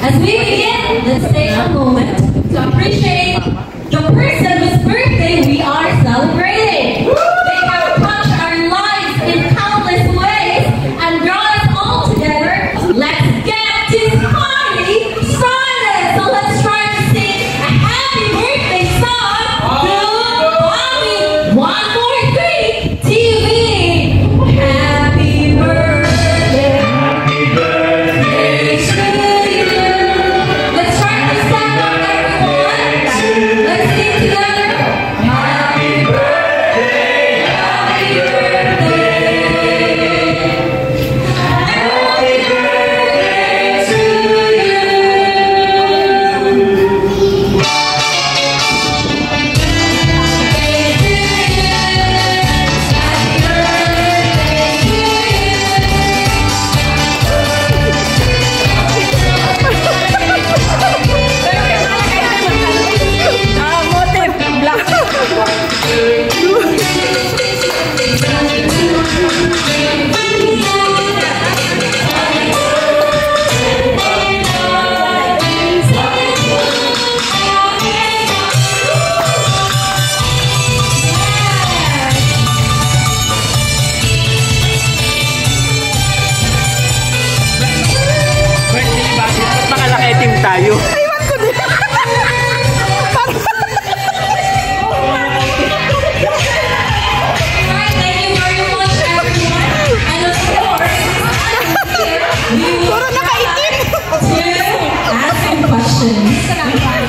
As we begin, let's take a moment to appreciate the person whose birthday we are celebrating. They have touched our lives in countless ways and brought us all together. Let's get this party started. So let's try to sing a happy birthday song to Bobby. 1, 4, 3, TV. Happy birthday. Happy birthday to you. Let's try to stand up, everyone. Let's sing together. Happy birthday. Happy birthday. Happy birthday to you. Tayo.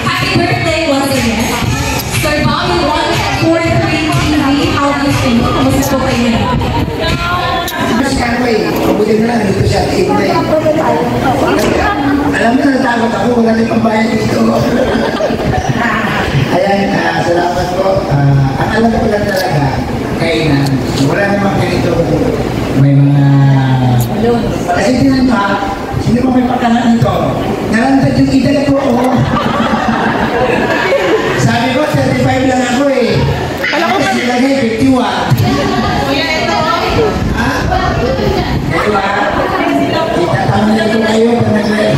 Happy birthday once again. Sir Bobby 143 TV, how do you think? Kamusta po kayo na? Mas Carway, mabuti na lang dito siya. Alam mo, natakot ako, wala na pambayad dito. Ayan, salamat po. Ang alam ko lang talaga, kainan, wala namang ganito. May mga... Kasi tinan mo, sino mo may pagkanan nito? Narantad yung edad ko, Sabi ko, 35 lang ako eh. Kasi silagay, 51. Ha? Kaya itatama na ito kayo pag nag-ready.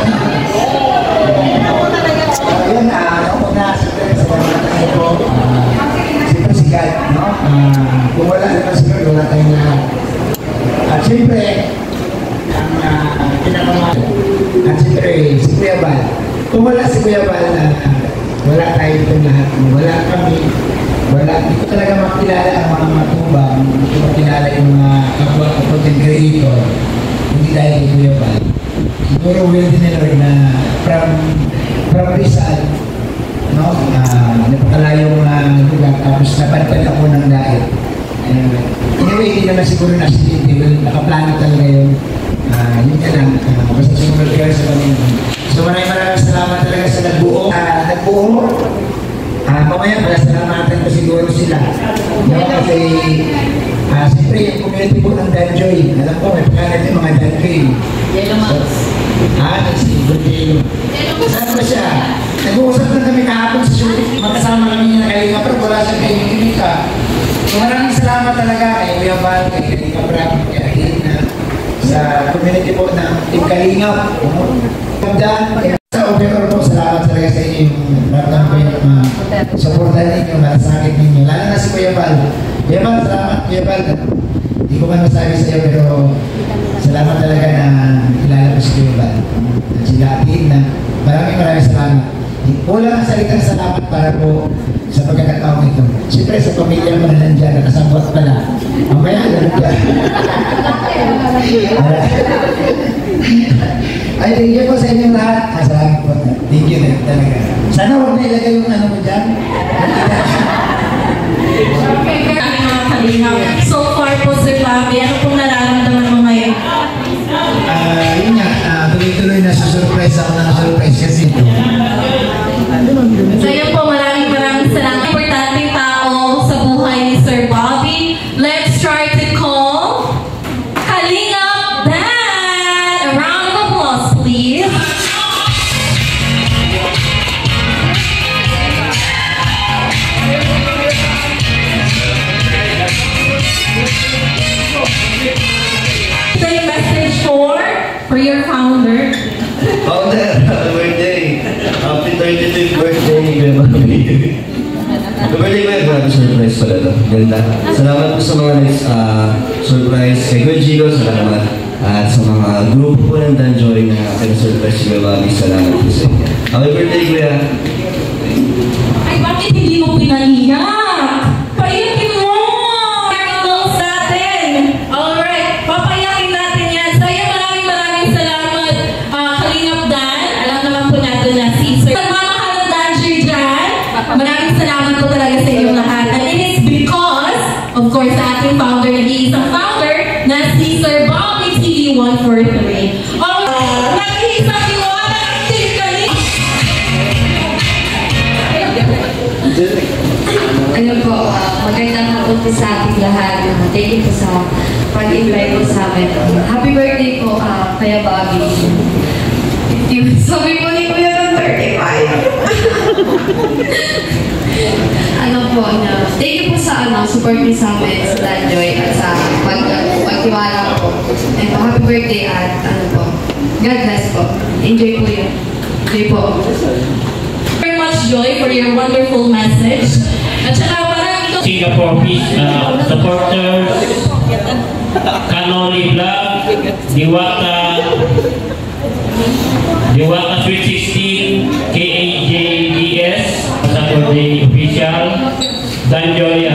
Ayun na, ako na, siyempre, sa mga ko. Siyempre si God, no? Kung wala naman siyempre, wala tayong lahat. At siyempre, ang pinakamahal. At siyempre, si Kuya Bal. Kung wala si Kuya Bal, wala tayo itong lahat. Wala kami. Wala. Hindi ko talaga makilala ang mga matubang. Hindi ko makilala yung mga kapwa ko content creator. Hindi dahil kay Kuya Bal. Siguro will din nila rin na from Rizal, no? Napakalayong lugar. Tapos napadpad ako ng dahil. Anyway, hindi naman siguro na siliti. Well, nakaplano talaga yun. Yun ka lang. Basta sumunod kayo sa Panginoon. So maraming salamat talaga sa nagbuo. Mamaya pala salamatan ko siguro sila. No? Kasi siyempre yung community po ng Danjoy. Alam ko, may pagkanan yung mga Danjoy. Yellow Max. Yellow. Saan ba siya? Nag-uusap na kami kahapon sa shooting. Magkasama kami niya na Kalinga, pero wala siya kayo Kinika. So maraming salamat talaga kay Kuya Bal, kay Kalinga Bravo, kay Alina, sa community po ng Team Kalinga. Sa overall po, salamat talaga sa inyo yung naramdaman ko yung supportan ninyo, malasakit ninyo. Lalo na si Kuya Bal. Kuya Bal, salamat Kuya Bal. Hindi ko man masabi sa iyo, pero salamat talaga na kilala ko si Kuya Bal. At sila atin na maraming salamat. Wala ang salitang salamat para po sa pagkakataong ito. Siyempre sa pamilya mo na nandiyan, nakasambot pala. Mamaya, ganun ka. Ay, thank you po sa inyong lahat. Salamat po. Thank you na talaga. Sana huwag na ilagay yung ano mo dyan. So far po, Sir Bobby, ano pong nararamdaman mo ngayon? Yun nga, tuloy-tuloy na susurprise ako ng surprise kasi ito. So yun po, maraming salamat. Importanteng tao sa buhay ni Sir Bobby. Let's try to call Kalinga Band. A round of applause, please. Say a message for your founder. Founder, ganda. Salamat po sa mga surprise kay Kuya Gino, salamat. At sa mga grupo po ng Danjoy na surprise si Kuya Bobby, salamat po sa inyo. Happy birthday, Kuya! Ay, bakit hindi mo pinaiyak? Paiyakin mo! Goals natin! Alright, papayakin natin yan. So, yan, maraming salamat. Kalingap Dan, alam naman po natin na si Sir. Nagmamahal ng Danjoy dyan. Maraming salamat po talaga sa inyong lahat. And it is because, of course, sa ating founder, nag-iisang founder, na si Sir Bobby TV143. Nag-iisang iwala, Ayun po, magandang hapon po sa ating lahat. Thank you po sa pag-invite po sa amin. Happy birthday po, Kuya Bobby. Sabi po ni Kuya ng 35. Thank you po sa support niyo sa amin, sa Danjoy, at sa pagtiwala po. And happy birthday at God bless po. Enjoy po yun. Enjoy po. Very much joy for your wonderful message. At saka parang ito Singapore Peace supporters, Kanoli Vlog, Diwata Sweet 16, KAJDS, Saturday Official, Danjoy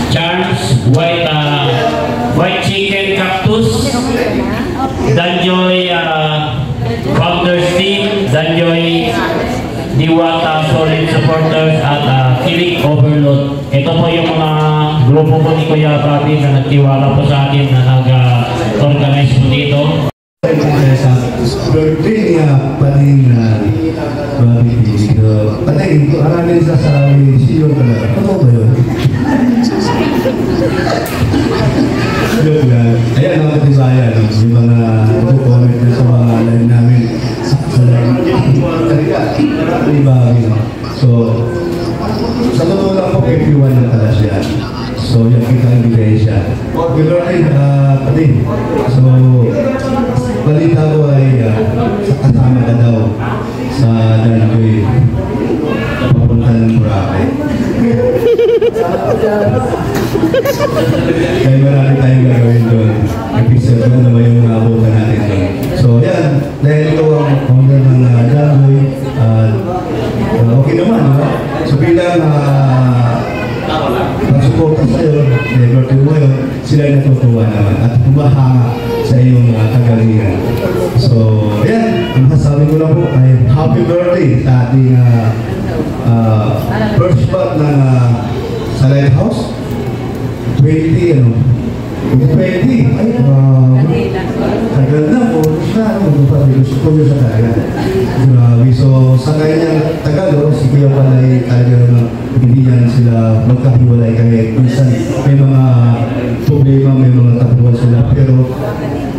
Charms, White Chicken Cactus, Danjoy Founders Team, Danjoy Diwata Solid Supporters at Kilik Overload. Ito po yung mga grupo po ni Kuya Bobby na nagtiwala po sa akin na nag-organize po dito. Birthday niya paling Bobby dito. Paling maraming sasabi siyo talaga. Ano ba yun? Yun lang. Ayan mga katibayan. Yung mga comment na sa mga live namin. Sa live. Talaga. Ni Bobby. So, sa totoo lang po kay P1 na pala siya. So, yung kita ang bigay siya. Good morning, pati. So, balita ko ay kasama ka daw sa Danjoy papunta ng Boracay. Kaya marami tayong gagawin doon. Episode na naman yung abutan natin doon. So, yan. Dahil ito ang founder ng Danjoy. Okay naman, no? So, bilang pag-suporta sa'yo, never to mo yun, sila natutuwa naman at humahanga sa iyong kagalingan. So, ayan, ang masasabi ko lang po ay happy birthday sa ating first spot ng sa Lighthouse. 20, 20, ay, tagal na po, gusto ko sa talaga. Grabe, so sa kanyang tagal, si Kuya pala ay talaga naman hindi yan sila magkahiwalay kahit minsan may mga problema, may mga tapuan sila, pero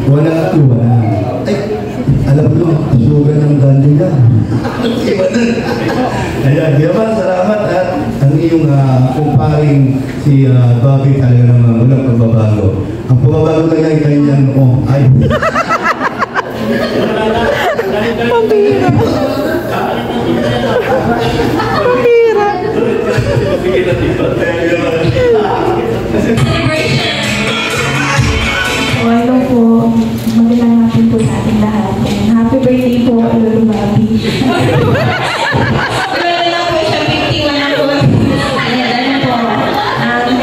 wala at wala. Ay, alam mo, sugan ng Danjoy yan. Ayan, Diyaman, salamat at ang iyong kumparing si Bobby talaga naman walang pagbabago. Ang pagbabago na niya ay kanyang ay. Pambira. Hello po. Magandang hapon po sa ating lahat. Happy birthday po, Lolo Bobby.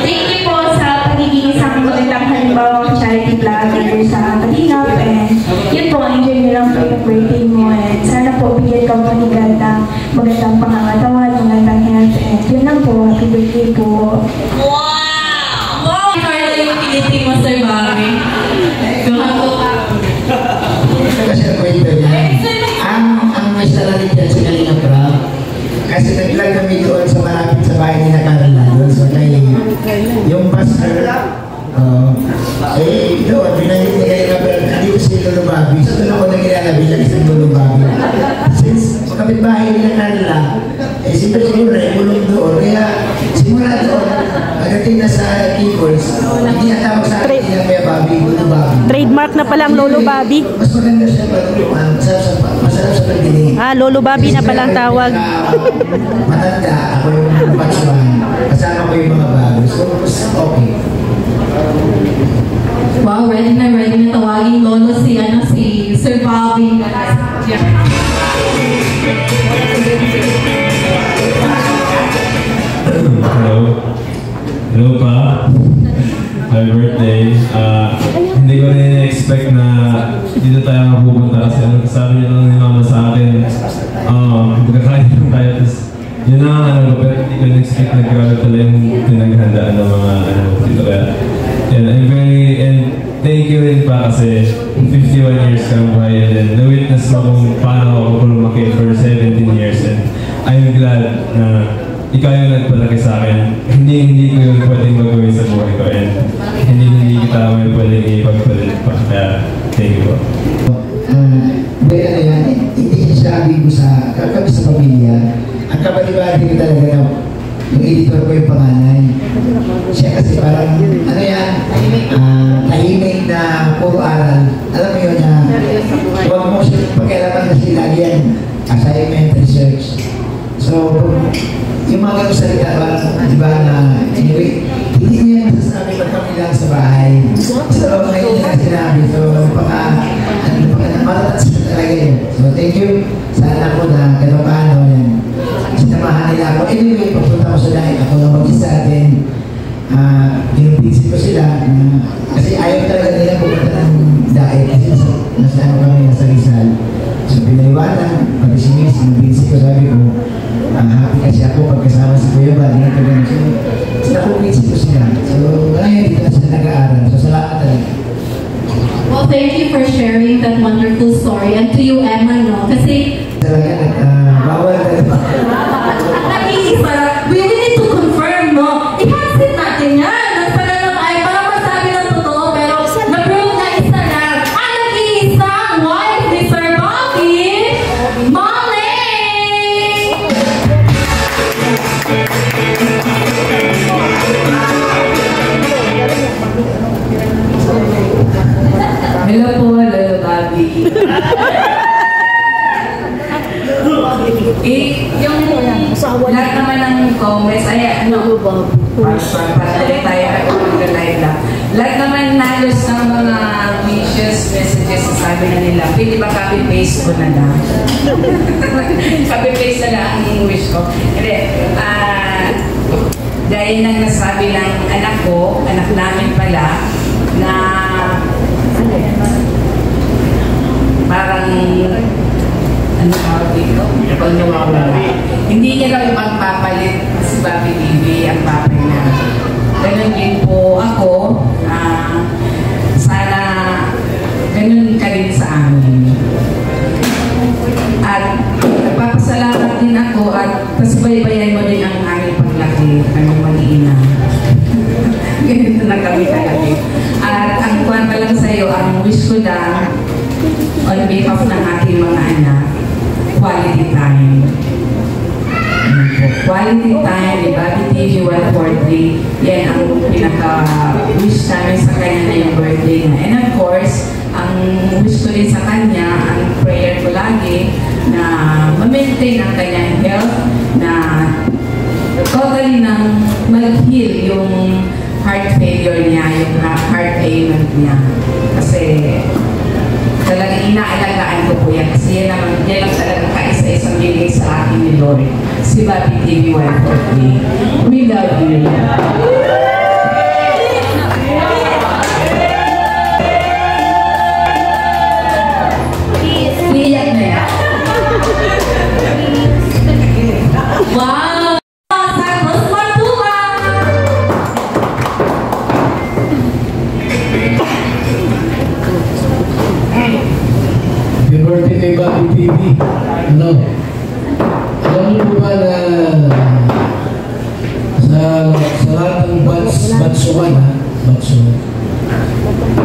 Thank you po sa pagiging isang magandang halimbawang charity vlogger sa Kalingap. And yun po, enjoy nyo lang po yung birthday mo. And sana po bigyan ka po ni God ng magandang pangangatawan, magandang health. And yun lang po, happy birthday po. wow! Wow! Carla yung piniting mo, Sir Bobby. Kasi ang kwento niya, ang may sarali dyan sa Kalingap Rob, kasi nag-vlog kami doon sa malapit sa bahay ni na Carla. So, yung pastor, doon, binagin ni Kalingap Rob, hindi ko si Lolo Bobby. So, doon ako nagilala bilang isang Lolo Bobby. Since kami kapitbahay nila kanila, eh siyempre siguro na ibulong doon. Kaya simula doon, pagdating na sa keyboards, hindi na tawag sa akin niya Kuya Bobby, Lolo Bobby. Trademark na palang Lolo Bobby. Mas maganda siya patulungan, masarap sa pagdinig. Ah, Lolo Bobby na palang tawag. Matanda, ako yung batsuhan. Kasama ko yung mga bago. So, mas okay. Wow, ready na tawagin lolo si Sir Bobby. Hello pa. Happy birthday. Hindi ko rin expect na dito tayo mapupunta kasi sabi niyo lang ni Mama sa akin, magkakain lang tayo. Yun ang pero hindi ko expect na grabe pala yung pinaghandaan ng mga dito kaya. And thank you rin pa kasi 51 years kang buhay and then na-witness mo kung paano ako lumaki for 17 years and I'm glad na ikaw yung nagpalaki sa akin. Hindi ko yung pwedeng magawin sa buhay ko and hindi kita may pwedeng ipagpalit pa. Kaya thank you po. Pero yan, hindi siya abigo sa kami sa pamilya. Ang kabali-bali ko talaga na yung editor ko yung panganay. Siya kasi parang, tahimik na puro aral. Alam mo yun na, huwag mo siya pagkailaman kasi lagi yan, assignment, research. So, yung mga ganong salita ba, di ba na, anyway, hindi niya masasabi pag kami lang sa bahay. So, ngayon niya sinabi. So, matatas na talaga yun. So, thank you. Sana po na gano'n paano yan. Sinamahan nila ako. Anyway, pagpunta ko sa dahil ako lang mag-isa din. Pinupisit ko sila. Kasi ayaw talaga nila pupunta ng dahil. Kasi nasa kami, nasa Rizal. So, pinaliwanan. Pati si Miss, pinupisit ko, sabi ko, happy kasi ako pagkasama si Kuya Bal. So, napupisit ko sila. So, ngayon dito na sila nag-aaral. So, salamat talaga. Well, thank you for sharing that wonderful story. And to you, Emma, no? Kasi bawal talaga. We need to confirm, no? I-hansit natin yan. Nagpananong ay para masabi ng totoo, pero na-prove na isa lang. Ang nag-iisang wife ni Sir Bobby, Molly! Hello po, Lolo Bobby. Yung lahat naman ng comments, ay tayo mag-live lang. Lahat naman nalos ng mga wishes, messages, sabi na nila, pwede ba copy-paste ko na lang? Copy-paste na lang ang wish ko. Hindi, dahil nang nasabi ng anak namin pala, na parang ano tawag dito? Hindi niya lang ipagpapalit si Bobby TV ang papay niya. Ganun din po ako, sana ganun ka rin sa amin. At nagpapasalamat din ako at pasbaybayan mo din ang aming paglaki, aming mag-iina. Ganito na kami kalaki. At ang kuwan pa lang sa'yo, ang wish ko lang on behalf ng ating mga anak, quality time. Quality time, di ba? BTV 143, yan ang pinaka-wish namin sa kanya na yung birthday na. And of course, ang wish ko rin sa kanya, ang prayer ko lagi, na ma-maintain ang kanyang health, na totally nang mag-heal yung heart failure niya, yung heart ailment niya. Kasi talagang inaalagaan ko po yan. Kasi yan lang talagang kaisa-isang bigay sa akin ni Lord. Si Bobby TV 143. We love you. Iiyak na yan. Wow! Santos Martua! Happy birthday kay Bobby TV. Alam niyo po ba na sa lahat ng batsuhan,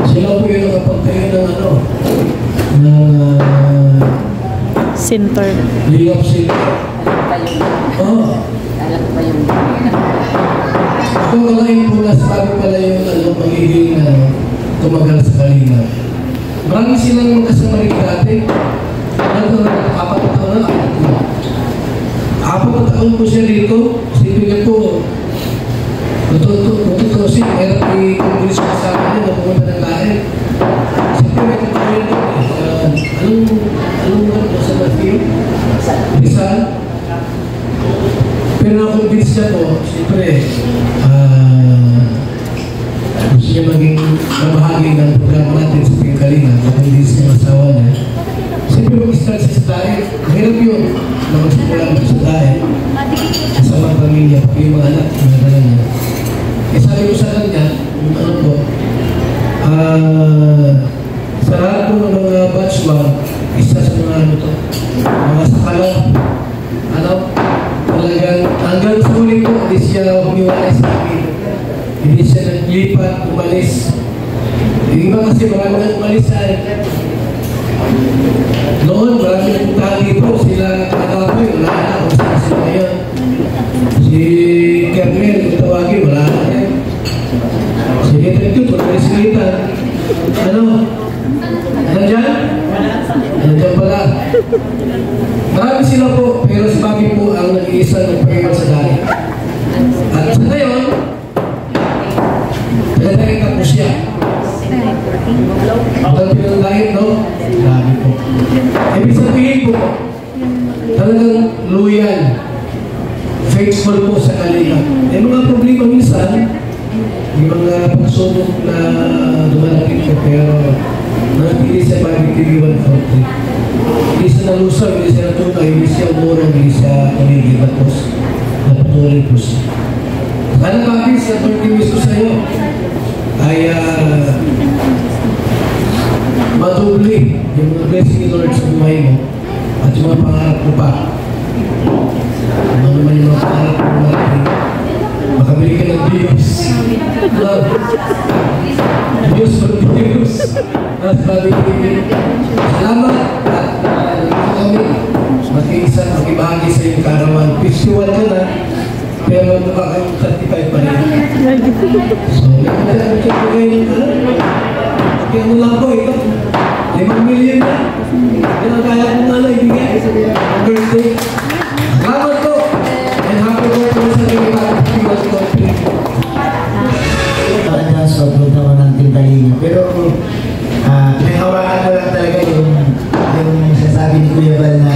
sila po yung nakapagtayo ng Center. Lingap Center. Oo. Kung ngayon po nasabi pala yung magiging tumagal sa Kalingap. Marami silang kasama rin dati. Apat na taon na. Apat na taon po siya rito. Sipin po. Totoo siya. Meron i-congress ko sa akin na pumunta ng lahat. Siyempre may katawin ko. Anong sa Matthew? Rizal? Pero na-convince siya po, siyempre, gusto niya maging kabahagi ng programa natin sa Pingkalinga, na-convince niya asawa niya. Siyempre mag-start sa diet, mahirap yun na magsimula mo sa diet. Kasama ang pamilya, pati yung mga anak, mga anak niya. Eh sabi ko sa kanya, ano po, sa lahat po ng mga batch 1, isa sa mga ano to, mga sakala, talagang hanggang sa huli po, hindi siya humiwalay sa amin. Hindi siya naglipat, umalis. Yung iba kasi marami nang umalis ay noon, marami nang puntahan dito, sila katapoy, wala na, kung saan sila ngayon. Si Kernel, kung tawagin, wala na yan. Si Getretu, pag-resilitan. Ano? Nandyan? Nandyan pala. Marami sila po, pero si Papi po ang nag-iisa nagpagayon sa dahil. At sa ngayon, talagang po siya. Ang pinag-dahil, no? Grabe po. Ibig sabihin po, talagang loyal, faithful po sa Kalingap. May mga problema minsan, may mga pagsubok na dumalapit ko, pero nakapili sa Pag-ibig 140. Hindi siya nalusang, hindi siya natutay, hindi siya umurong, hindi siya umigil. Tapos, napatuloy po siya. Ano Papi, sa 30 wish ko sa iyo ay madubli yung mga blessing ni Lord sa buhay mo at yung mga pangarap mo pa. Ano naman yung mga pangarap mo natin? Makabili ka ng Diyos. Love. Diyos for Diyos. At sabi ko, salamat at kami mag-iisa, mag-ibahagi sa iyong karawan. 51 ka na, pero makakayong 35 pa rin. So, kaya mo lang po ito. 5 million na. Yan ang kaya kong nala ibigay. Birthday. Salamat po. And happy birthday sa iyong karawan. Parang sa punta ko ng Pingkalinga. Pero, pinahawakan ko lang talaga yung sasabi ni Kuya Bal na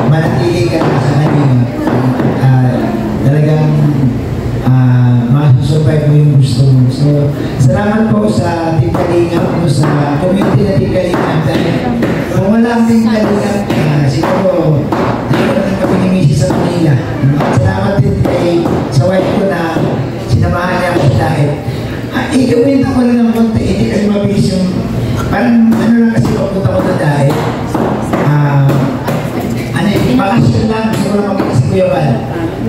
manatili ka na sa Kalingap. Talagang masusurvive mo yung gusto mo. So, salamat po sa Team Kalingap, sa community na Team Kalingap. Dahil kung wala ang Team Kalingap, siguro nagkaroon kami ni Mrs. sa Manila. Salamat din sa wife ko na sinamahan niya ako dahil igawin ako lang ng konti, hindi kasi mabilis yung parang ano lang kasi papunta ko na dahil bakasyon lang, gusto ko lang makita si Kuya Bal.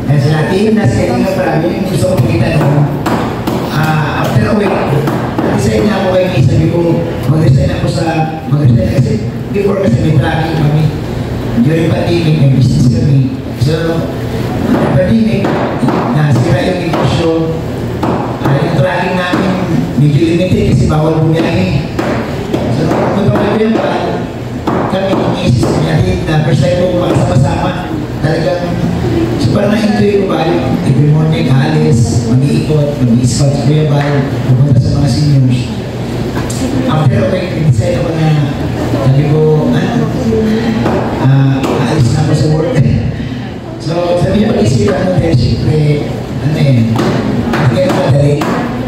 Kaya sila, team na sa Kalingap marami yung gusto ko makita nung after a week, nag-resign na ako kay May. Sabi ko, mag-resign kasi before kasi may tracking kami. During pandemic, may business kami. So, pandemic, nasira yung negosyo. Yung tracking namin, medyo limited kasi bawal bumiyahe. So, kung kami pa, kami ni-isis niya na first time ko makasama-sama. Talagang super na-enjoy ko ba yung every morning alis, mag-iikot, mag-i-scout sa Kuya Bal, pupunta sa mga seniors. After a week, decide ako na sabi ko, aalis na ako sa work. So, sabi niya pag-isip ako dahil siyempre, kaya madali.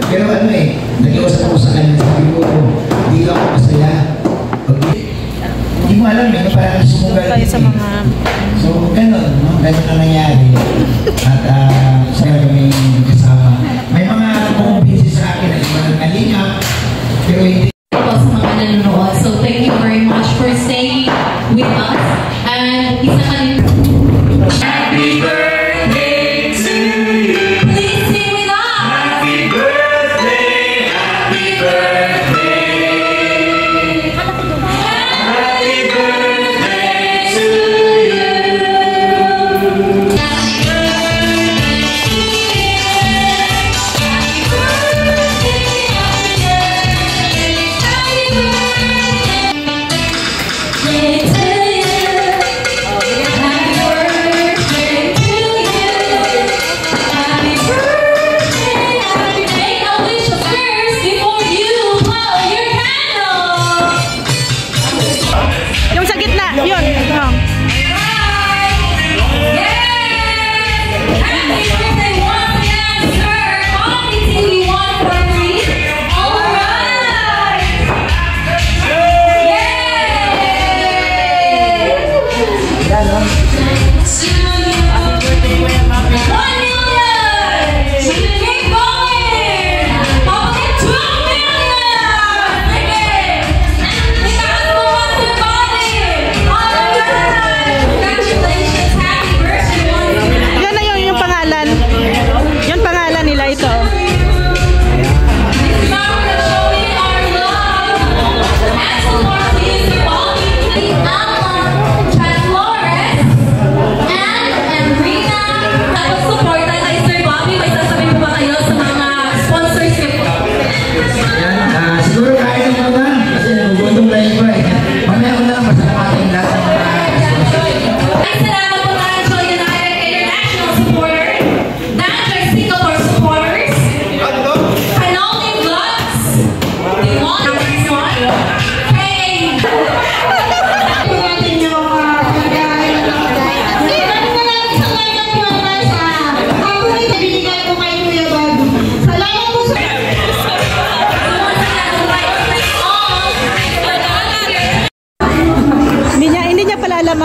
Pero nag-iusap ako sa kanya, sabi ko, hindi ka ako masaya. Hindi mo alam parang sumugal dito. So, gano'n, no? Gano'n na nangyari. At sana kami kasama. May mga kumbinsi sa akin na iba ng Kalingap, pero hindi. Sa mga nanonood. So, thank you very much for staying with us. And isa ka rin. Happy birthday to you. Please sing with us. Happy birthday, happy birthday. Happy birthday.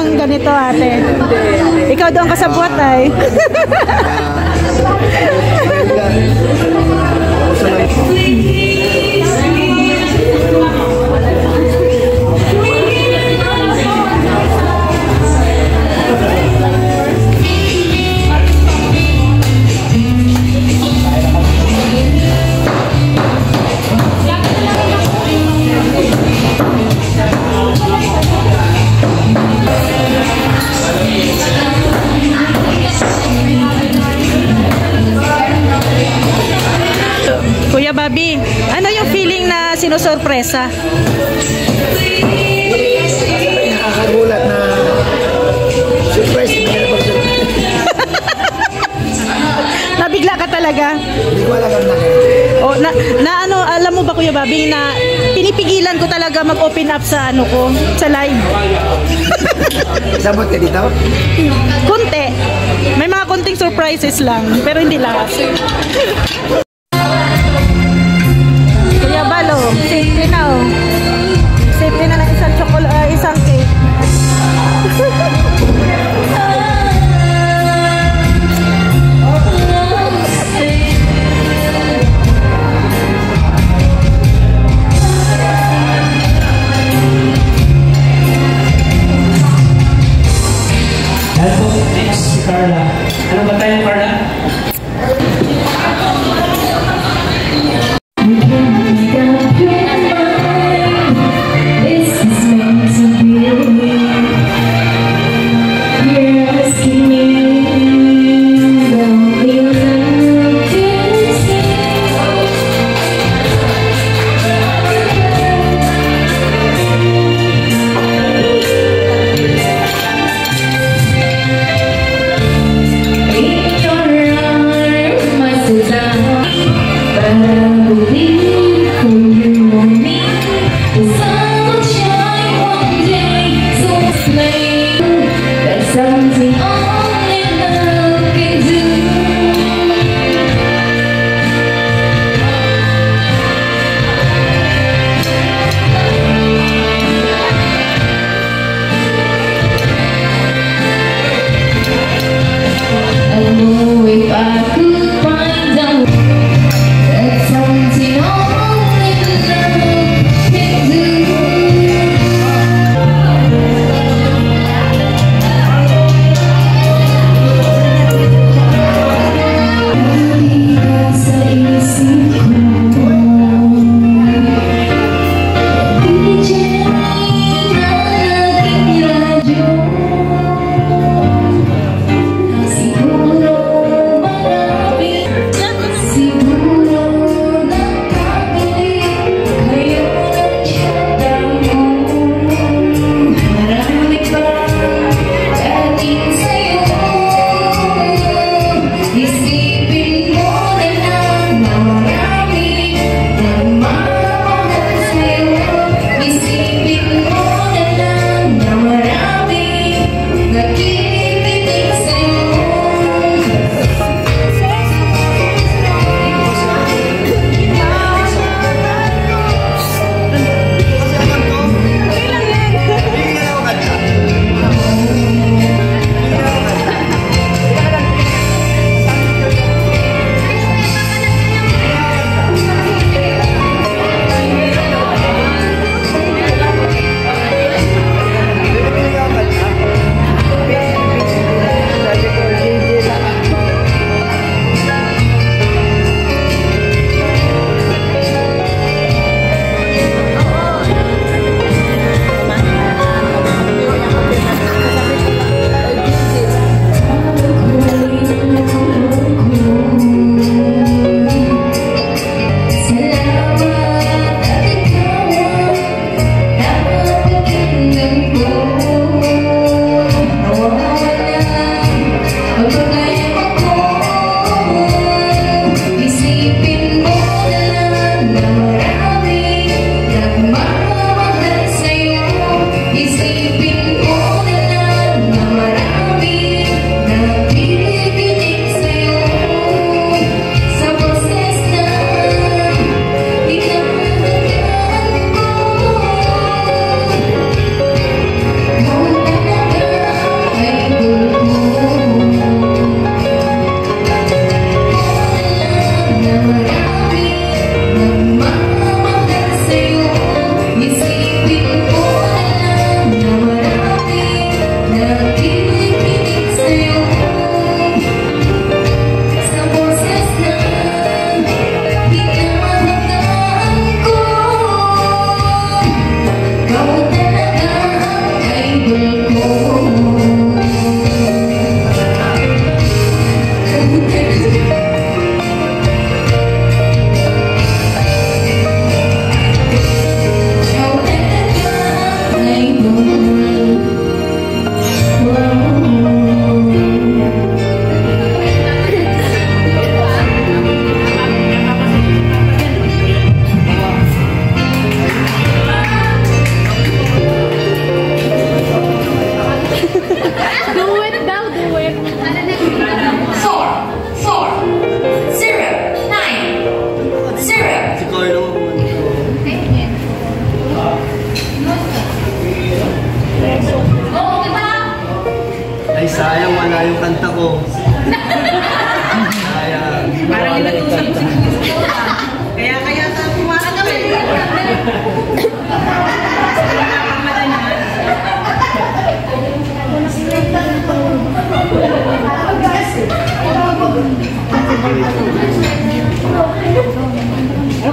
ng ganito, ate. Ikaw doon ka sa buhat, ay. Kuya Bobby, ano yung feeling na sinusurpresa? Nakakagulat na surprise. Nabigla ka talaga? Hindi ko alam na. O, ano, alam mo ba Kuya Bobby na pinipigilan ko talaga mag-open up sa ano ko, sa live. Sabot ka dito? Kunti. May mga kunting surprises lang, pero hindi lahat. Kuya Balo, safety na oh. Safety na ng isang isang cake. Next, si Carla. Ano ba tayo, Carla?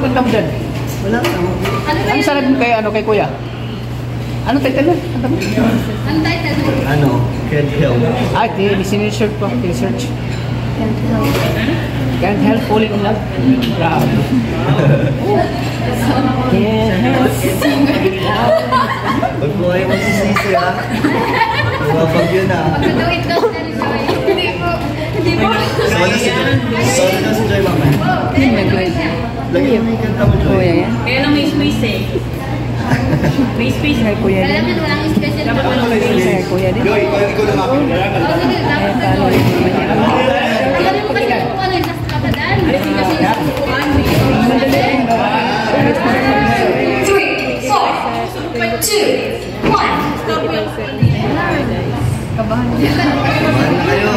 Anong kanta mo dyan? Ano Ang sarap mo kay, kay kuya? Anong title mo? Ang title mo? Ano? Can't help. Sinesearch po. Search. Can't help falling in love. Grabe. Huwag mo kayo magsisisi ha. Lumapag yun ha. Pagkatuwid ka sa Joy. Hindi po. Hindi po. Sorry na si Joy mamaya. Lagyan mo yung kanta mo Joy. Kaya lang may space eh. May space. Kay kuya Alam din. mo, walang special. Dapat ano lang Kay kuya din. Joy, ikaw lumapit. Oh, sige, dapat na Joy. Alam mo kasi kung ano yung nasa kapadaan. Kasi yung upuan. 3, 4, 2, 1. Kabahan. Kumain na kayo.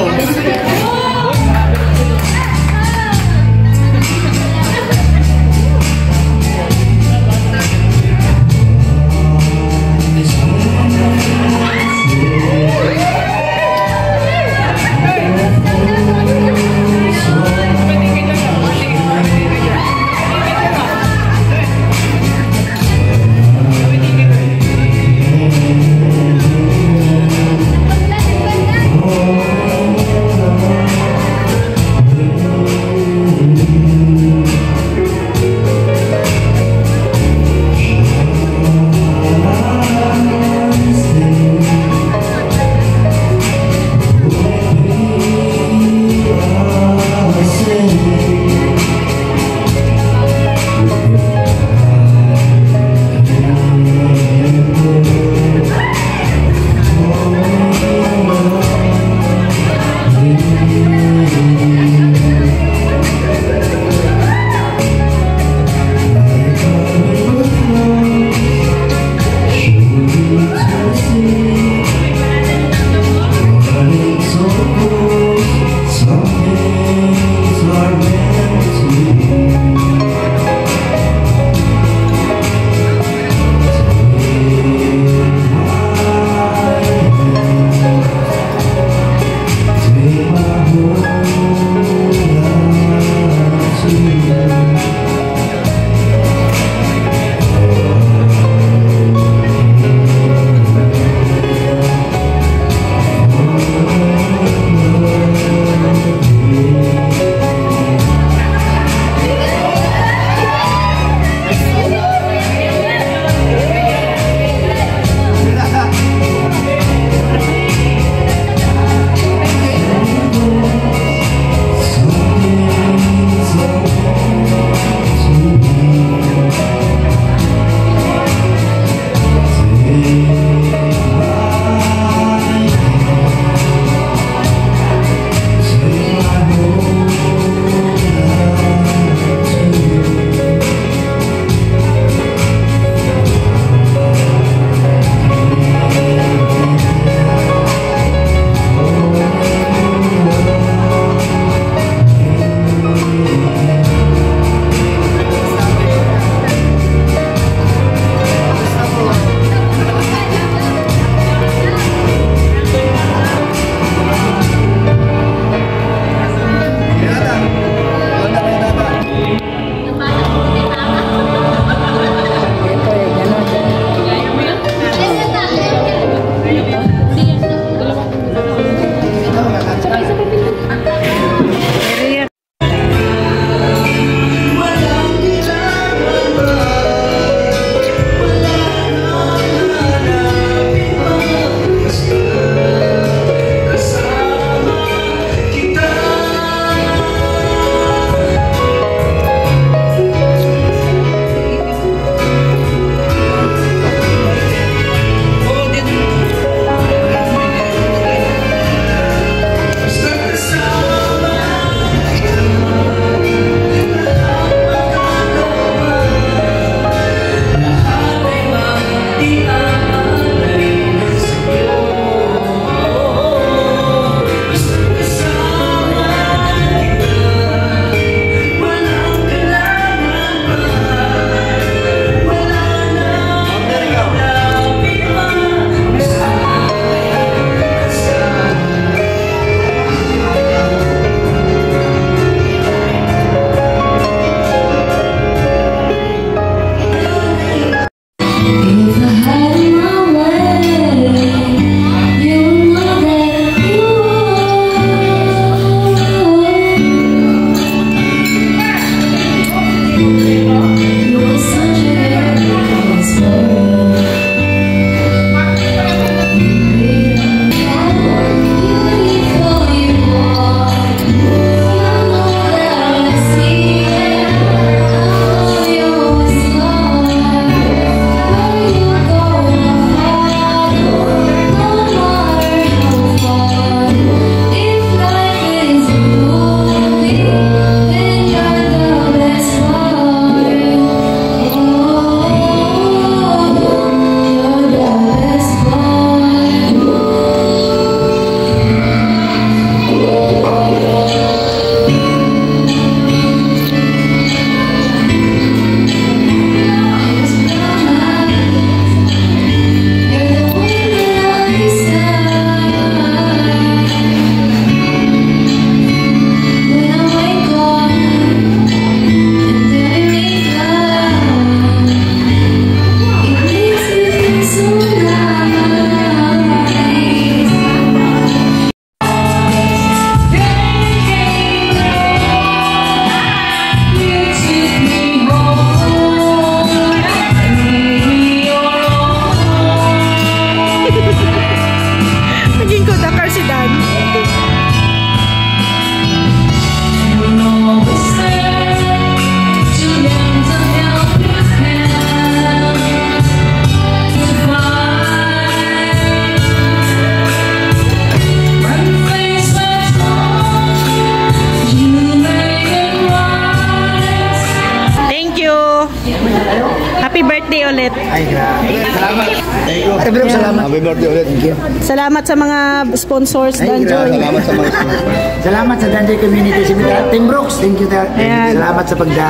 Happy birthday ulit. Ay, grabe. Salamat. Thank you. Salamat. Happy birthday ulit. Thank you. Salamat sa mga sponsors, Ay, Danjoy. salamat sa mga sponsors. Salamat sa Danjoy Community Center. Team Brooks, thank you. Ayan. Salamat sa pagpunta.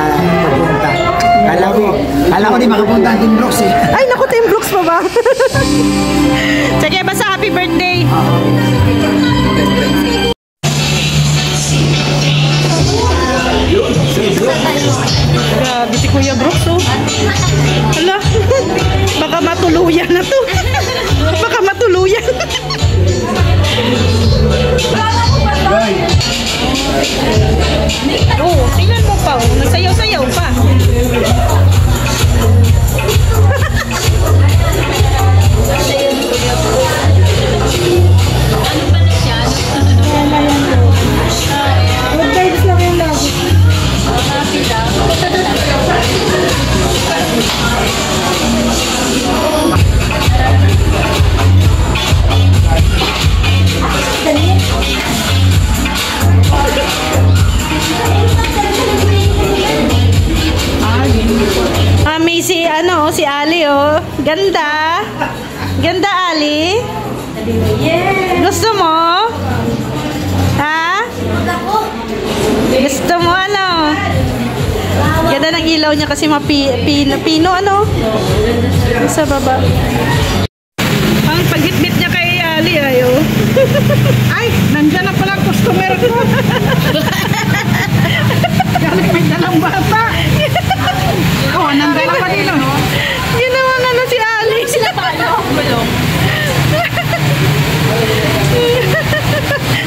Kala ko di makapunta ang Team Brooks eh. Ay, naku, Team Brooks pa ba? Sige, basta happy birthday. Grabe si Kuya Brooks, oh. Hala, baka matuluyan na to. Baka matuluyan. Oh, tingnan mo pa, oh. Nagsayaw-sayaw pa. Good vibes lang yung lagi. May si Ali, oh. Ganda. Ganda, Ali. Gusto mo? Ha? Gusto mo ano? Ganda ng ilaw niya kasi pino ano? Sa baba. Ang paghitbit niya kay Ali, ayo. Ay, nandiyan na pala ang customer ko. Galing may dalang bata. Oh, nandiyan pa nila. Yun naman ano si Ali. Sila tayo.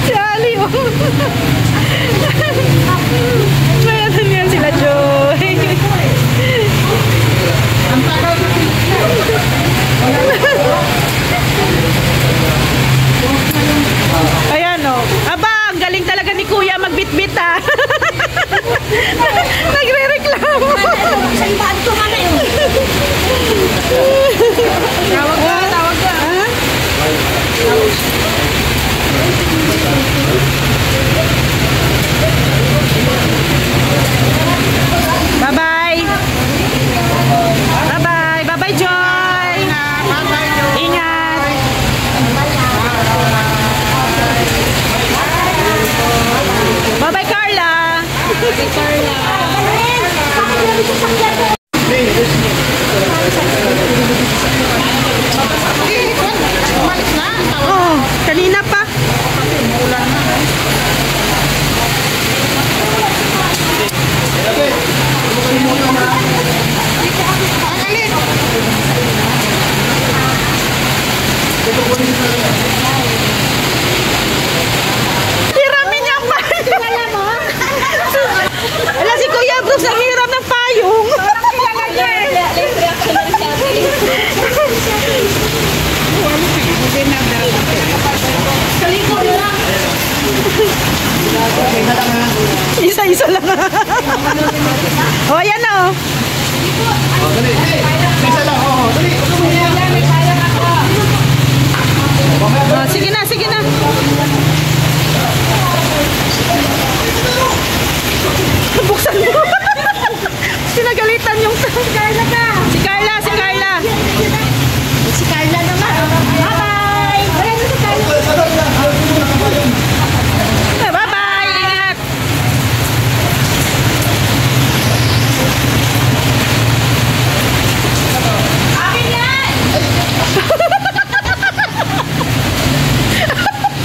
Si Ali, oh. Mayroon yan sila, Joy. Ang tagal na. Ayan, oh. Aba, ang galing talaga ni Kuya magbitbit, ha. Nagre-reklamo. Sa ibaan ko man yun. Tawag ka, tawag ka. Bye-bye. Bye-bye. Bye-bye, Joy. Ingat. Bye-bye, Carla. Bye-bye, Carla. Oh, kanina pa. Hiramin niya pa. Wala si Kuya Brooks, ang hirap ng payong. Isa-isa lang. O, ayan o. Isa lang, oh. Dali. Sige na, sige na. Buksan mo. Pinagalitan yung si Carla ka. Si Carla, si Carla. Si Carla naman. Bye-bye. Bye-bye. Ingat. Akin yan.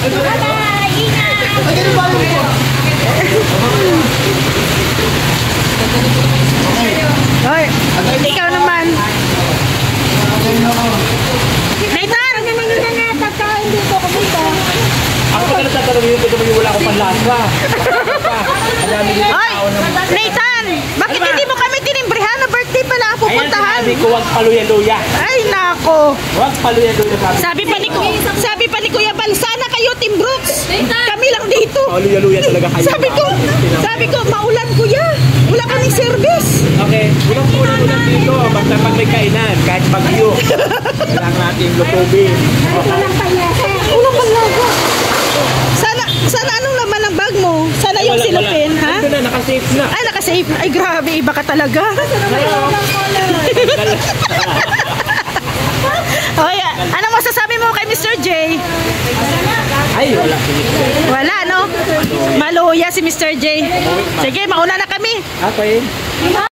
Bye-bye. Ingat. Hoy, ikaw naman. Nathan! Hindi ko kumita. Ako pala tatanong yun, kasi wala akong panlasa. Hoy, Nathan! Bakit hindi mo kami tinimbrihan na birthday pala pupuntahan? Sabi ko, huwag paluya-luya. Ay, nako. Huwag paluya-luya sabi. Sabi pa ni Kuya Bal, sana kayo, Team Brooks. Kami lang dito. Paluya-luya talaga kayo. Sabi ko, maulan Kuya. Wala kaming service. Okay, ulang dito. Basta pag may kainan, kahit bagyo. Kailangan natin lutubin. Walang palyasa. Sana anong laman ng bag mo? Sana yung silupin, ha? Ito na, nakasave na. Ay, naka-safe na. Ay, grabe. Iba ka talaga. Oy, ano masasabi mo kay Mr. J? Ay, wala. Wala, no? Maluya si Mr. J. Sige, mauna na kami. Okay.